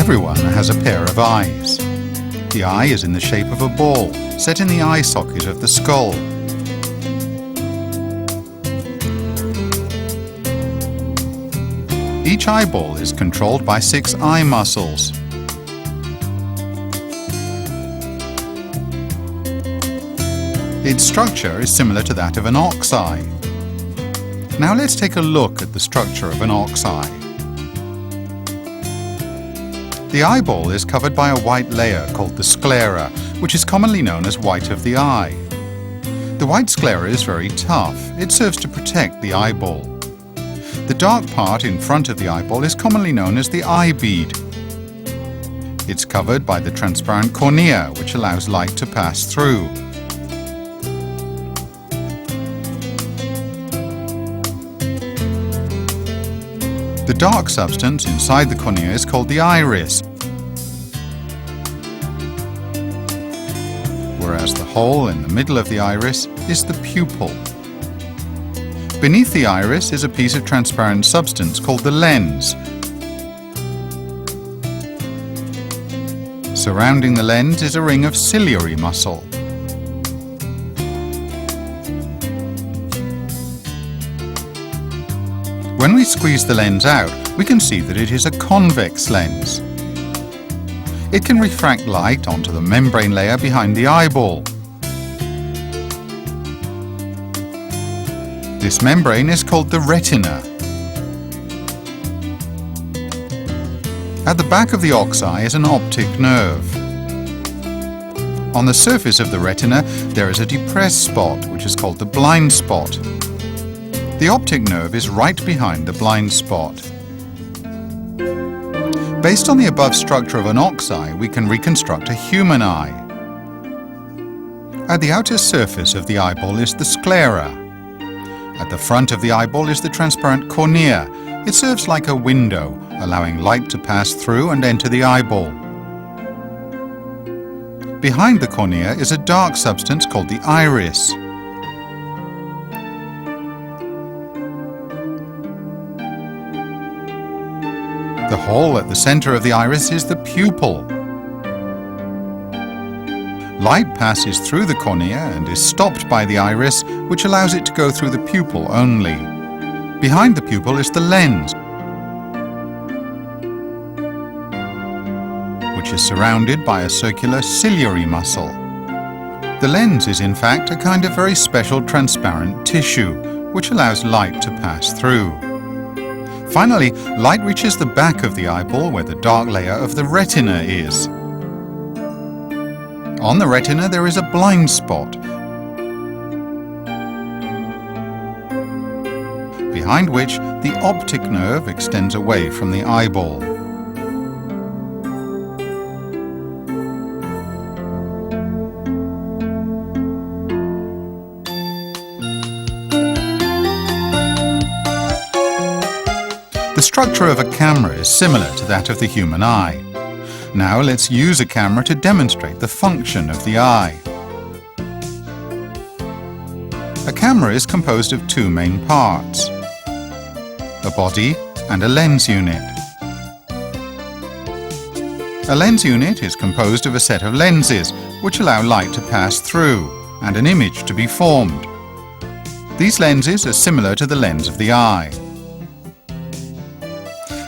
Everyone has a pair of eyes. The eye is in the shape of a ball, set in the eye socket of the skull. Each eyeball is controlled by 6 eye muscles. Its structure is similar to that of an ox eye. Now let's take a look at the structure of an ox eye. The eyeball is covered by a white layer called the sclera, which is commonly known as white of the eye. The white sclera is very tough. It serves to protect the eyeball. The dark part in front of the eyeball is commonly known as the eye bead. It's covered by the transparent cornea, which allows light to pass through. The dark substance inside the cornea is called the iris, whereas the hole in the middle of the iris is the pupil. Beneath the iris is a piece of transparent substance called the lens. Surrounding the lens is a ring of ciliary muscle. When we squeeze the lens out, we can see that it is a convex lens. It can refract light onto the membrane layer behind the eyeball. This membrane is called the retina. At the back of the ox eye is an optic nerve. On the surface of the retina, there is a depressed spot, which is called the blind spot. The optic nerve is right behind the blind spot. Based on the above structure of an ox eye, we can reconstruct a human eye. At the outer surface of the eyeball is the sclera. At the front of the eyeball is the transparent cornea. It serves like a window, allowing light to pass through and enter the eyeball. Behind the cornea is a dark substance called the iris. The hole at the center of the iris is the pupil. Light passes through the cornea and is stopped by the iris, which allows it to go through the pupil only. Behind the pupil is the lens, which is surrounded by a circular ciliary muscle. The lens is in fact a kind of very special transparent tissue, which allows light to pass through. Finally, light reaches the back of the eyeball where the dark layer of the retina is. On the retina there is a blind spot, behind which the optic nerve extends away from the eyeball. The structure of a camera is similar to that of the human eye. Now let's use a camera to demonstrate the function of the eye. A camera is composed of 2 main parts, a body and a lens unit. A lens unit is composed of a set of lenses which allow light to pass through and an image to be formed. These lenses are similar to the lens of the eye.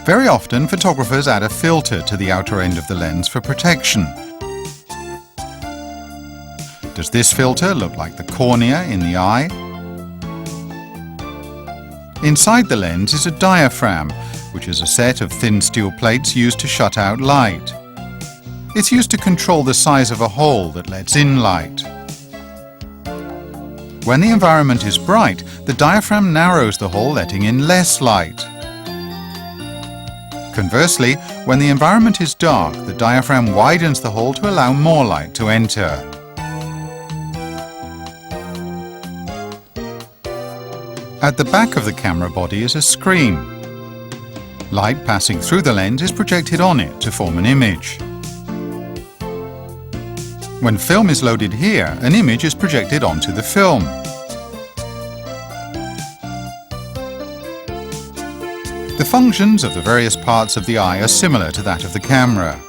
Very often, photographers add a filter to the outer end of the lens for protection. Does this filter look like the cornea in the eye? Inside the lens is a diaphragm, which is a set of thin steel plates used to shut out light. It's used to control the size of a hole that lets in light. When the environment is bright, the diaphragm narrows the hole, letting in less light. Conversely, when the environment is dark, the diaphragm widens the hole to allow more light to enter. At the back of the camera body is a screen. Light passing through the lens is projected on it to form an image. When film is loaded here, an image is projected onto the film. The functions of the various parts of the eye are similar to that of the camera.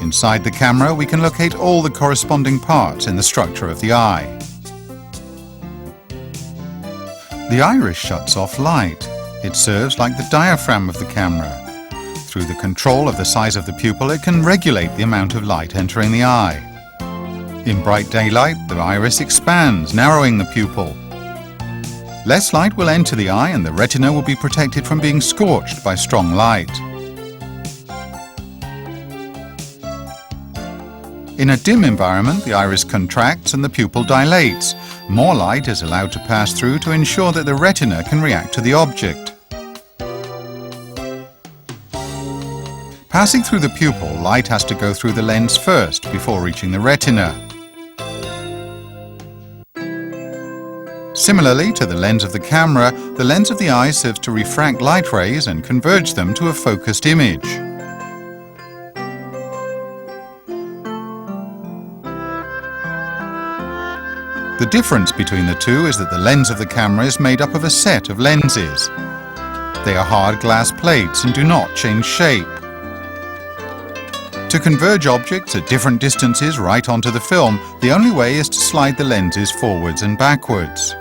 Inside the camera, we can locate all the corresponding parts in the structure of the eye. The iris shuts off light. It serves like the diaphragm of the camera. Through the control of the size of the pupil, it can regulate the amount of light entering the eye. In bright daylight, the iris expands, narrowing the pupil. Less light will enter the eye and the retina will be protected from being scorched by strong light. In a dim environment, the iris contracts and the pupil dilates. More light is allowed to pass through to ensure that the retina can react to the object. Passing through the pupil, light has to go through the lens first before reaching the retina. Similarly to the lens of the camera, the lens of the eye serves to refract light rays and converge them to a focused image. The difference between the two is that the lens of the camera is made up of a set of lenses. They are hard glass plates and do not change shape. To converge objects at different distances right onto the film, the only way is to slide the lenses forwards and backwards.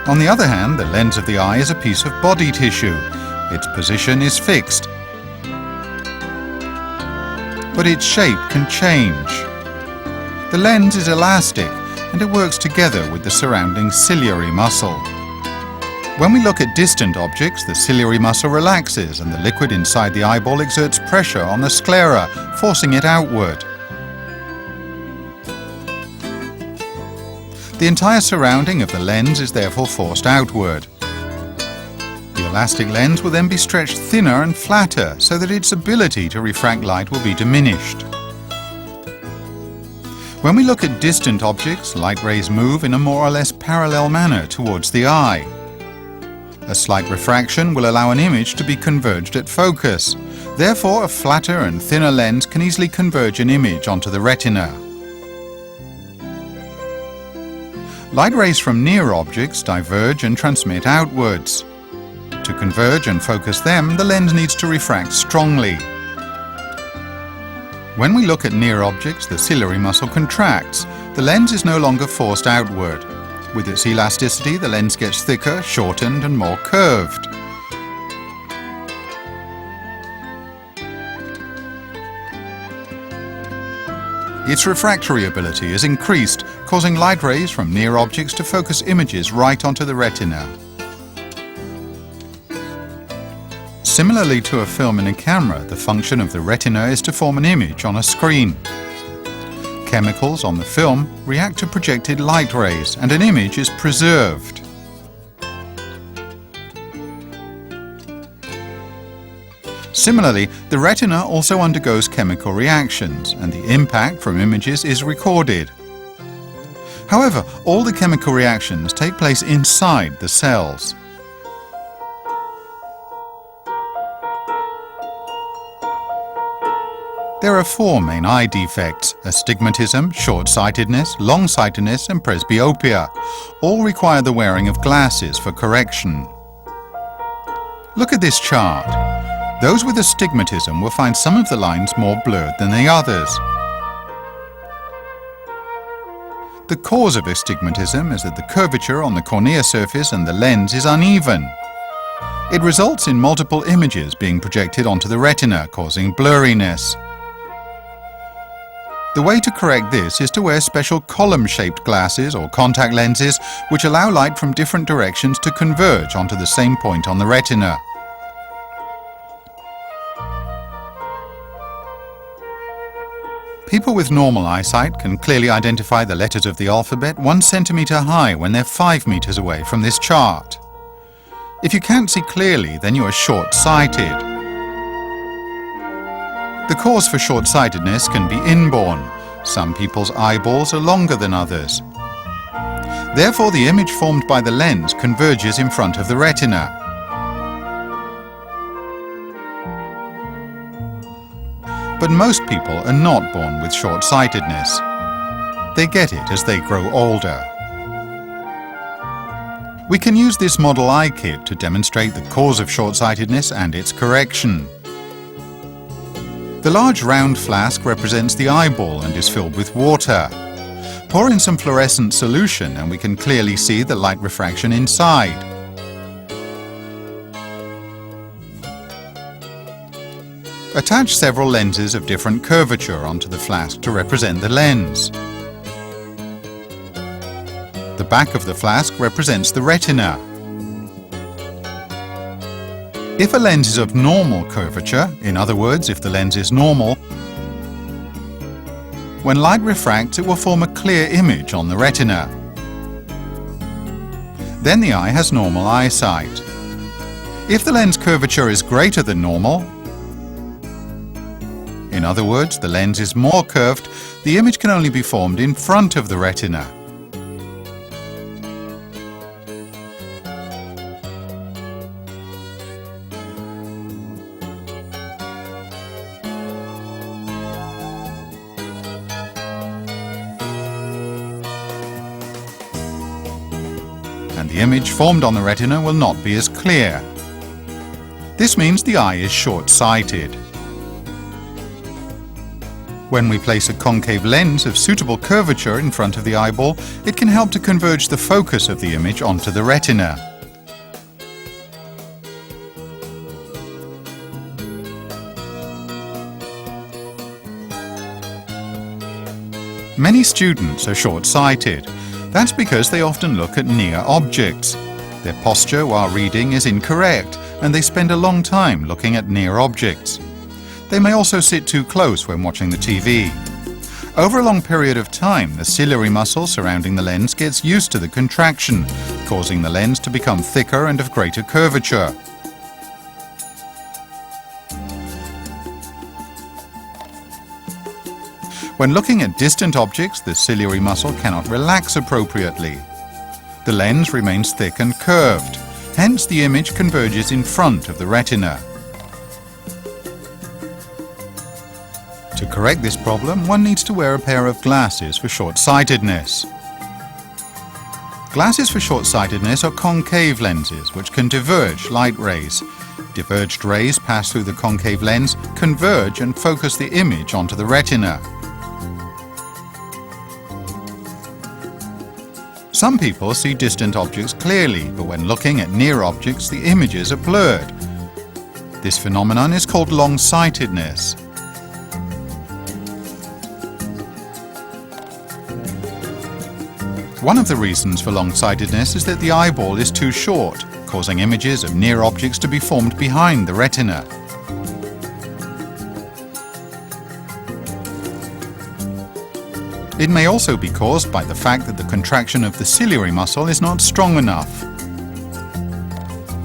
On the other hand, the lens of the eye is a piece of body tissue. Its position is fixed, but its shape can change. The lens is elastic and it works together with the surrounding ciliary muscle. When we look at distant objects, the ciliary muscle relaxes and the liquid inside the eyeball exerts pressure on the sclera, forcing it outward. The entire surrounding of the lens is therefore forced outward. The elastic lens will then be stretched thinner and flatter so that its ability to refract light will be diminished. When we look at distant objects, light rays move in a more or less parallel manner towards the eye. A slight refraction will allow an image to be converged at focus. Therefore, a flatter and thinner lens can easily converge an image onto the retina. Light rays from near objects diverge and transmit outwards. To converge and focus them, the lens needs to refract strongly. When we look at near objects, the ciliary muscle contracts. The lens is no longer forced outward. With its elasticity, the lens gets thicker, shortened, and more curved. Its refractory ability is increased, causing light rays from near objects to focus images right onto the retina. Similarly to a film in a camera, the function of the retina is to form an image on a screen. Chemicals on the film react to projected light rays and an image is preserved. Similarly, the retina also undergoes chemical reactions and the impact from images is recorded. However, all the chemical reactions take place inside the cells. There are four main eye defects: astigmatism, short-sightedness, long-sightedness and presbyopia. All require the wearing of glasses for correction. Look at this chart. Those with astigmatism will find some of the lines more blurred than the others. The cause of astigmatism is that the curvature on the cornea surface and the lens is uneven. It results in multiple images being projected onto the retina, causing blurriness. The way to correct this is to wear special column-shaped glasses or contact lenses which allow light from different directions to converge onto the same point on the retina. People with normal eyesight can clearly identify the letters of the alphabet 1 centimeter high when they're 5 meters away from this chart. If you can't see clearly, then you are short-sighted. The cause for short-sightedness can be inborn. Some people's eyeballs are longer than others. Therefore, the image formed by the lens converges in front of the retina. But most people are not born with short-sightedness. They get it as they grow older. We can use this model eye kit to demonstrate the cause of short-sightedness and its correction. The large round flask represents the eyeball and is filled with water. Pour in some fluorescent solution and we can clearly see the light refraction inside. Attach several lenses of different curvature onto the flask to represent the lens. The back of the flask represents the retina. If a lens is of normal curvature, in other words, if the lens is normal, when light refracts, it will form a clear image on the retina. Then the eye has normal eyesight. If the lens curvature is greater than normal, in other words, the lens is more curved, the image can only be formed in front of the retina. And the image formed on the retina will not be as clear. This means the eye is short-sighted. When we place a concave lens of suitable curvature in front of the eyeball, it can help to converge the focus of the image onto the retina. Many students are short-sighted. That's because they often look at near objects. Their posture while reading is incorrect, and they spend a long time looking at near objects. They may also sit too close when watching the TV. Over a long period of time, the ciliary muscle surrounding the lens gets used to the contraction, causing the lens to become thicker and of greater curvature. When looking at distant objects, the ciliary muscle cannot relax appropriately. The lens remains thick and curved, hence the image converges in front of the retina. To correct this problem, one needs to wear a pair of glasses for short-sightedness. Glasses for short-sightedness are concave lenses which can diverge light rays. Diverged rays pass through the concave lens, converge and focus the image onto the retina. Some people see distant objects clearly, but when looking at near objects, the images are blurred. This phenomenon is called long-sightedness. One of the reasons for long-sightedness is that the eyeball is too short, causing images of near objects to be formed behind the retina. It may also be caused by the fact that the contraction of the ciliary muscle is not strong enough.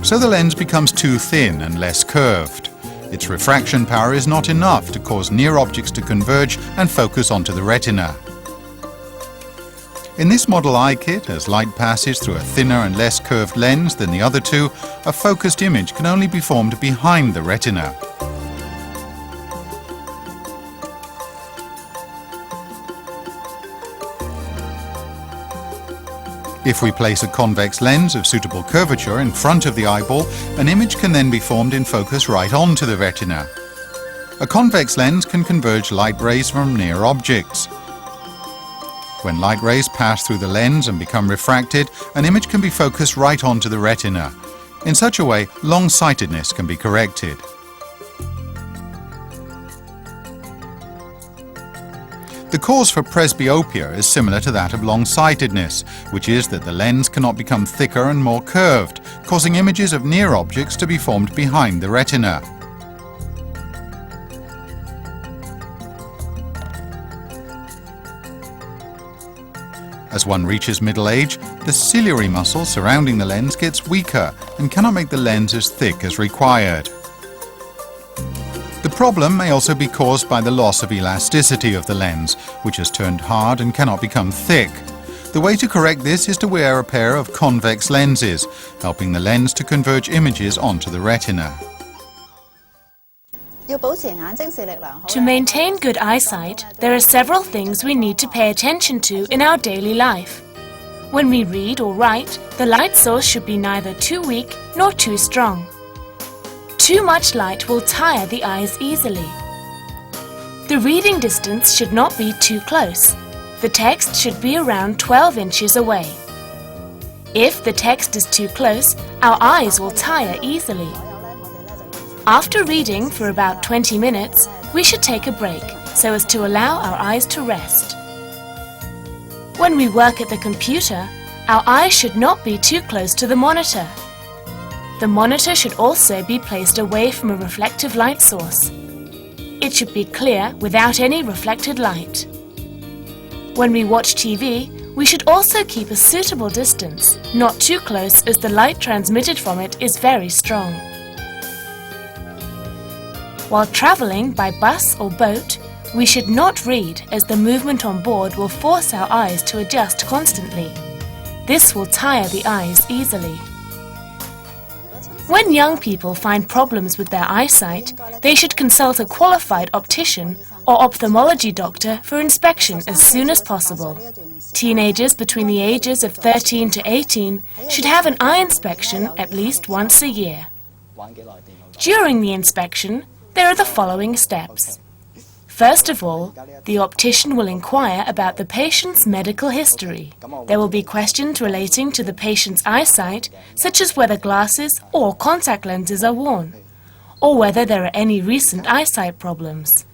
So the lens becomes too thin and less curved. Its refraction power is not enough to cause near objects to converge and focus onto the retina. In this model eye kit, as light passes through a thinner and less curved lens than the other two, a focused image can only be formed behind the retina. If we place a convex lens of suitable curvature in front of the eyeball, an image can then be formed in focus right onto the retina. A convex lens can converge light rays from near objects. When light rays pass through the lens and become refracted, an image can be focused right onto the retina. In such a way, long-sightedness can be corrected. The cause for presbyopia is similar to that of long-sightedness, which is that the lens cannot become thicker and more curved, causing images of near objects to be formed behind the retina. As one reaches middle age, the ciliary muscle surrounding the lens gets weaker and cannot make the lens as thick as required. The problem may also be caused by the loss of elasticity of the lens, which has turned hard and cannot become thick. The way to correct this is to wear a pair of convex lenses, helping the lens to converge images onto the retina. To maintain good eyesight, there are several things we need to pay attention to in our daily life. When we read or write, the light source should be neither too weak nor too strong. Too much light will tire the eyes easily. The reading distance should not be too close. The text should be around 12 inches away. If the text is too close, our eyes will tire easily. After reading for about 20 minutes, we should take a break so as to allow our eyes to rest. When we work at the computer, our eyes should not be too close to the monitor. The monitor should also be placed away from a reflective light source. It should be clear without any reflected light. When we watch TV, we should also keep a suitable distance, not too close as the light transmitted from it is very strong. While travelling by bus or boat, we should not read as the movement on board will force our eyes to adjust constantly. This will tire the eyes easily. When young people find problems with their eyesight, they should consult a qualified optician or ophthalmology doctor for inspection as soon as possible. Teenagers between the ages of 13 to 18 should have an eye inspection at least once a year. During the inspection, there are the following steps. First of all, the optician will inquire about the patient's medical history. There will be questions relating to the patient's eyesight, such as whether glasses or contact lenses are worn, or whether there are any recent eyesight problems.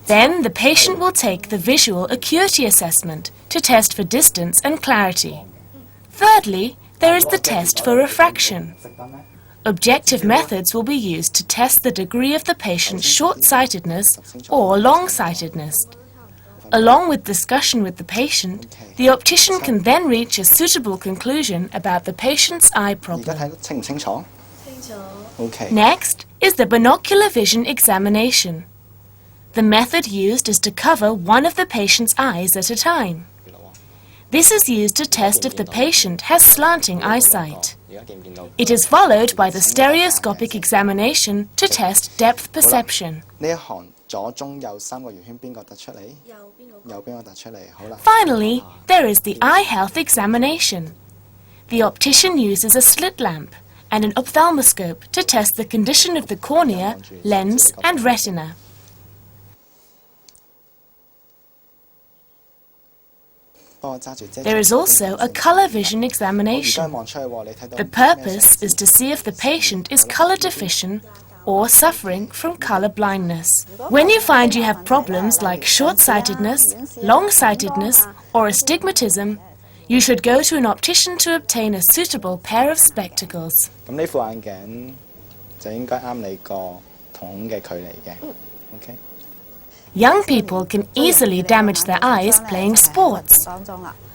Then the patient will take the visual acuity assessment to test for distance and clarity. Thirdly, there is the test for refraction. Objective methods will be used to test the degree of the patient's short-sightedness or long-sightedness. Along with discussion with the patient, the optician can then reach a suitable conclusion about the patient's eye problem. Next is the binocular vision examination. The method used is to cover one of the patient's eyes at a time. This is used to test if the patient has slanting eyesight. It is followed by the stereoscopic examination to test depth perception. Finally, there is the eye health examination. The optician uses a slit lamp and an ophthalmoscope to test the condition of the cornea, lens and retina. There is also a color vision examination. The purpose is to see if the patient is color deficient or suffering from color blindness. When you find you have problems like short-sightedness, long-sightedness or astigmatism, you should go to an optician to obtain a suitable pair of spectacles. Young people can easily damage their eyes playing sports.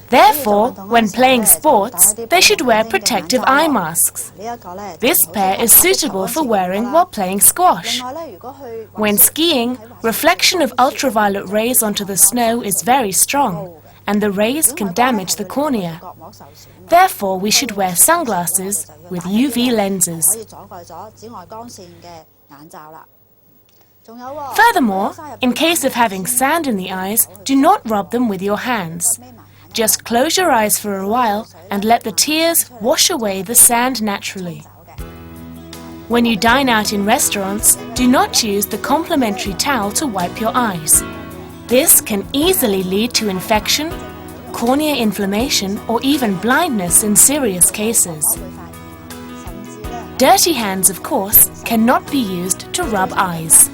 Therefore, when playing sports, they should wear protective eye masks. This pair is suitable for wearing while playing squash. When skiing, reflection of ultraviolet rays onto the snow is very strong, and the rays can damage the cornea. Therefore, we should wear sunglasses with UV lenses. Furthermore, in case of having sand in the eyes, do not rub them with your hands. Just close your eyes for a while and let the tears wash away the sand naturally. When you dine out in restaurants, do not use the complimentary towel to wipe your eyes. This can easily lead to infection, cornea inflammation, or even blindness in serious cases. Dirty hands, of course, cannot be used to rub eyes.